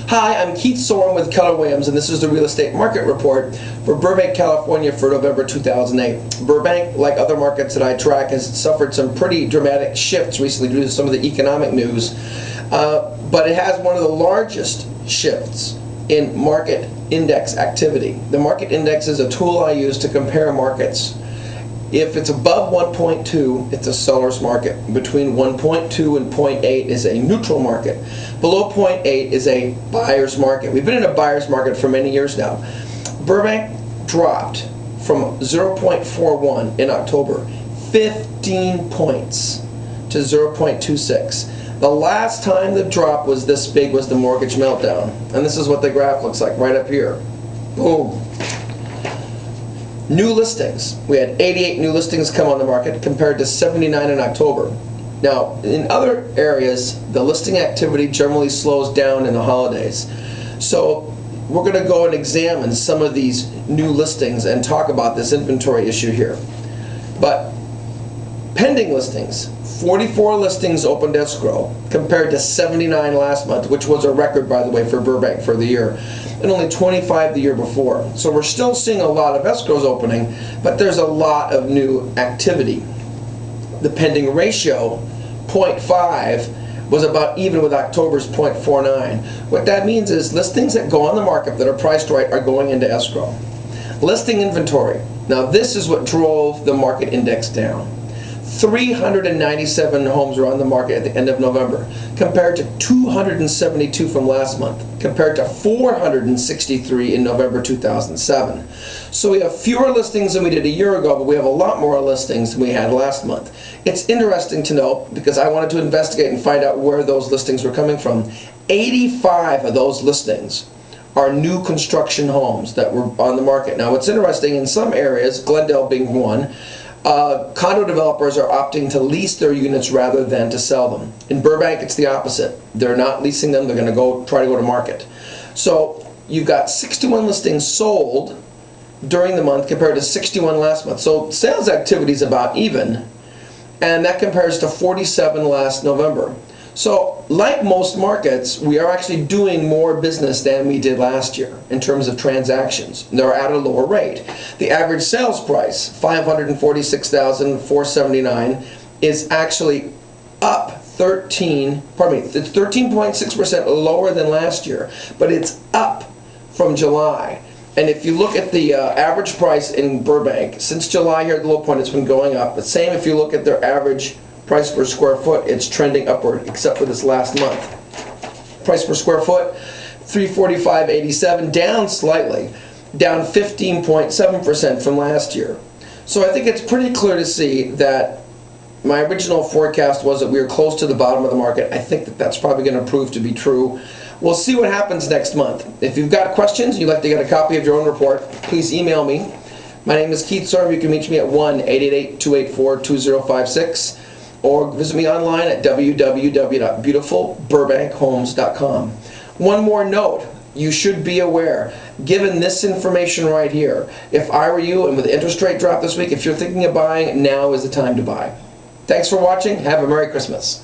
Hi, I'm Keith Sorem with Keller Williams, and this is the Real Estate Market Report for Burbank, California for November 2008. Burbank, like other markets that I track, has suffered some pretty dramatic shifts recently due to some of the economic news, but it has one of the largest shifts in market index activity. The market index is a tool I use to compare markets. If it's above 1.2, it's a seller's market. Between 1.2 and 0.8 is a neutral market. Below 0.8 is a buyer's market. We've been in a buyer's market for many years now. Burbank dropped from 0.41 in October, 15 points to 0.26. The last time the drop was this big was the mortgage meltdown. And this is what the graph looks like right up here. Boom. New listings. We had 88 new listings come on the market compared to 79 in October. Now, in other areas, the listing activity generally slows down in the holidays. So we're going to go and examine some of these new listings and talk about this inventory issue here. But pending listings, 44 listings opened escrow compared to 79 last month, which was a record, by the way, for Burbank for the year, and only 25 the year before. So we're still seeing a lot of escrows opening, but there's a lot of new activity. The pending ratio, 0.5, was about even with October's 0.49. What that means is listings that go on the market that are priced right are going into escrow. Listing inventory. Now this is what drove the market index down. 397 homes were on the market at the end of November, compared to 272 from last month, compared to 463 in November 2007. So we have fewer listings than we did a year ago, but we have a lot more listings than we had last month. It's interesting to note, because I wanted to investigate and find out where those listings were coming from. 85 of those listings are new construction homes that were on the market. Now what's interesting, in some areas, Glendale being one, condo developers are opting to lease their units rather than to sell them. In Burbank, it's the opposite. They're not leasing them, they're going to try to go to market. So you've got 61 listings sold during the month compared to 61 last month. So sales activity is about even, and that compares to 47 last November. So like most markets, we are actually doing more business than we did last year in terms of transactions. They're at a lower rate. The average sales price, $546,479, is actually up it's 13.6% lower than last year, but it's up from July. And if you look at the average price in Burbank, since July here at the low point, it's been going up. The same if you look at their average price per square foot, it's trending upward, except for this last month. Price per square foot, $345.87, down slightly, down 15.7% from last year. So I think it's pretty clear to see that my original forecast was that we were close to the bottom of the market. I think that that's probably going to prove to be true. We'll see what happens next month. If you've got questions, you'd like to get a copy of your own report, please email me. My name is Keith Sorem. You can reach me at 1-888-284-2056. or visit me online at www.beautifulburbankhomes.com. One more note, you should be aware, given this information right here, if I were you and with the interest rate drop this week, if you're thinking of buying, now is the time to buy. Thanks for watching. Have a Merry Christmas.